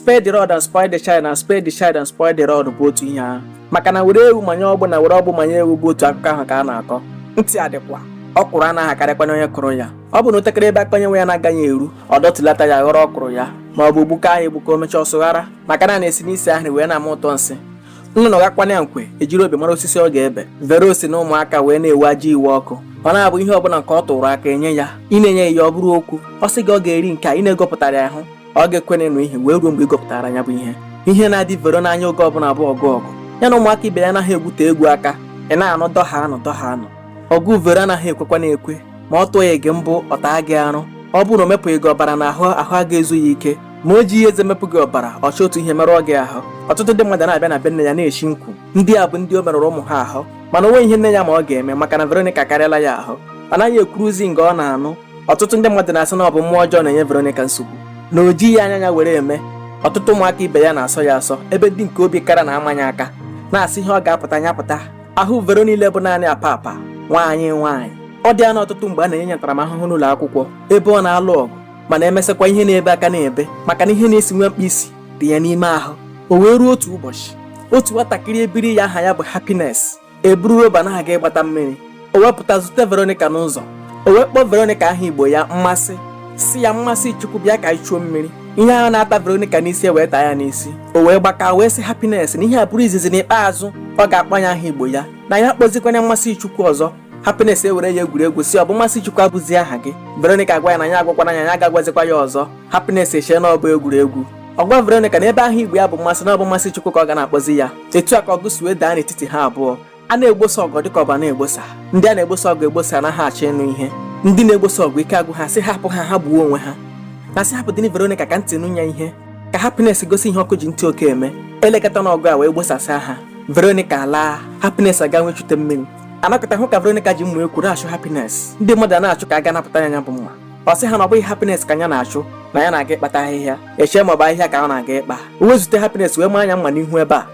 spare the rod and spoil the child na spare the child and spoil the rod bụ otu ihe ahụ. Maka na were ewu manye ọgbụ na were ọgbụ manye ewu bụ otu akụkọ ahụ ka a na-akọ. Ntị adịkwa ọkwụrụ anaghị akarịkwa onye kụrụ ya. Ọ bụ na otekere ebe akpanye nwe ya na-agaghị eru ọ dọtụlata ya ghọrọ ọkwụrụ ya ma ọ bụ gbuka ahụ egbuka o mechaa ọsụghara maka na na-esi n'isi ahụ wee na-ama ụtọ nsị. Nnụnụ gakwana nkwe ejiri obi mara osisi ọ ga-ebe vere osi na ụmụaka wee na-ewu ajọ iwe ọkụ. Ọ na-abụ ihe ọbụla nke ọ tụrụ aka enye ya ị na-enye ya ọ bụrụ okwu ọ sị gị ọ ga-eri nke a ị na-egopụtara ya ahụ ọ ga-ekwene nụ ihe wee ruo mgbe ị gọpụtara ya bụ ihe na-adị vero n'anya oge ọbụla bụ ọgụ ya na ụmụaka ibe ya anaghị egwute egwu aka ị na-anụ dọha anụ ọgụ vero anaghị ekwekwa na-ekwe ma ọ tụọ ya ege mbụ ọ taa gị arụ ọ bụrụ na o mepụghị gị ọbara na ahụ a ga-ezu ya ike ma o ji ihe eze mepụ gị ọbara ọchọ otu ihe merụọ gị ahụ. Ọtụtụ ndị mmadụ na-abịa na be nne ya na-eshi nkwu ndị a bụ ndị o merụrụ ụmụ ha ahụ mana onwe ihe nne ya ma ọ ga-eme maka na Veronica karịala ya ahụ ọ naghị ekwuruzi nga ọ na-anụ. Ọtụtụ ndị mmadụ na-asị na ọ bụ mmụọ ọjọọ na-enye Veronica nsogbu na o ji ya anya ya were eme. Ọtụtụ ụmụaka ibe ya na-asọ ya asọ ebe ndị nke obi kara na-amanye aka na-asị ihe ọ ga-apụta nya pụta. Ahụ Vero niile bụ naanị apa nwaanyị ọ dị ya na ọtụtụ mgbe a na-enye ya ntaramahụhụ n'ụlọ akwụkwọ ebe ọ na-alụ ọgụ mana emesịkwa ihe na-ebe aka na-ebe maka na ihe na-esi nwe mkpịsị dị ya n'ime ahụ. O wee ruo otu ụbọchị otu nwatakịrị ebiri ya aha ya bụ Happiness eburu roba na-aga ịgbata mmiri. O wepụta zute Veronica n'ụzọ o wee kpọọ Veronica aha Igbo ya Mmasị si ya mmasị Chukwu bịa ka anyị chụọ mmiri. Ihe ahụ na-ata Veronica n'isi wee taa ya n'isi o wee gbaka wee sị Happiness na ihe a bụrụ izizi n'ikpeazụ ọ ga-akpanye aha Igbo ya na ya kpọzikwanye mmasị Chukwu ọzọ. Happiness ewere ya egwuregwu si ọ bụ mmasị Chukwu abụzi aha gị. Veronica gwa ya na ya agwakwana ya agagwazikwa ya ọzọ. Happiness echee na ọ bụ egwuregwu ọ gwa Veronica na ebe aha Igbo ya bụ mmasị na ọ bụ mmasị Chukwu ka ọ ga na-akpọzi ya. Etu a ka ọgụ si wee daa n'etiti ha abụọ. A na-egbosa ọgụ dịka ọba na-egbosa ndị a na-egbosa ọgụ egbosa anaghị achọ ịnụ ihe. Ndị na-egbosa ọgụ ike agwụ ha sị hapụ ha gbuo onwe ha na sị hapụdịrị Veronica ka ntị nụ ya ihe ka Happiness gosi ihe ọkụ ji ntị oke eme. Elekọta n'ọgụ a wee gbosasịa ha. Veronica laa Happiness aga nwechute mmiri. Anakọta hụ ka Veronica ji mma ekwuru achụ Happiness. Ndị mmadụ na-achụ ka a ga napụta ya bụ mma. Ọ sị ha na ọ bụghị Happiness ka ya na-achụ na ya na-aga ịkpata ahịhịa echee ma ọ bụ ahịhịa ka ọ na-aga ịkpa. O wezute Happiness wee maa anya mma n'ihu ebe a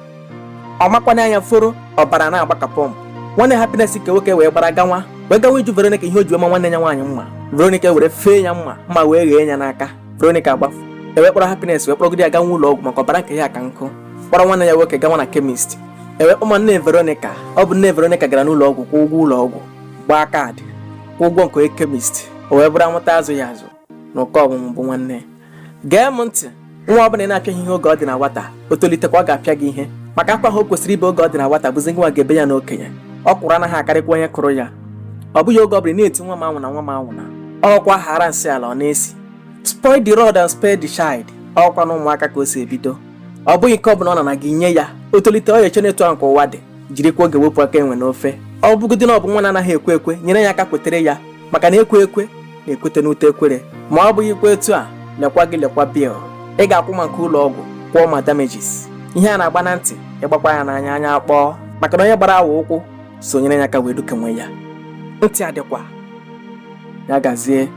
ọ makwana anya foro ọbara na-agbakapụ m. Nwanne Happiness nke nwoke wee gbara gawa ịjụ Veronica ihe o ji ema nwanne ya nwaanyị mma. Veronica were fee ya mma wee ghee ya n'aka. Veronica gbafu ewee kpọrọ Happiness wee kpọrọgide ya gawa ụlọ ọgwụ maka ọbara nke ya ka nkụ. Kpọrọ nwanne ya nwoke gawa na chemist ewee kpọma nne Veronica. Ọ bụ nne Veronica gara n'ụlọ ọgwụ kwụọ ụgwọ ụlọ ọgwụ gbaa kaadị kwụọ ụgwọ nke onye chemist o wee bụrụ amụta azụ ya azụ na ụkọ ọmụmụ bụ nwanne. Gee m ntị nwa ọbụla na-apịa ihe oge ọ dị na nwata o tolitekwa ọ ga-apịa gị ihe maka akwa ha o kwesịrị ibe oge ọ dị na nwata bụzi nwa ga-ebe ya n'okenye. Ọ kwụrụ anaghị akarịkwa onye kụrụ ya. Ọ bụghị oge ọ bụla na-eti nwa m anwụna ọkwa ghara nsị ala ọ na-esi spoil the rod and spare the child. Ọkwa na ụmụaka ka o si ebido ọ bụghị nke ọ bụla ọ nọ na gị nye ya o tolite ọ eche n'etu ahụ nke ụwa dị jirikwa oge wepụ aka enwe n'ofe. Ọ bụgodị na ọ bụ nwa na-anaghị ekwe nyere ya aka kwetere ya maka na ekwe na-ekwete n'ute ekwere ma ọ bụghị ikwe etu a lekwa bill ị ga-akwụ ma nke ụlọ ọgwụ kwụọ ma damages. Ihe a na-agba na ntị ịgbakwa ya n'anya anya akpọọ maka na onye gbara awa ụkwụ sonyere ya aka wee dukenwe ya. Ntị adịkwa ya gazie.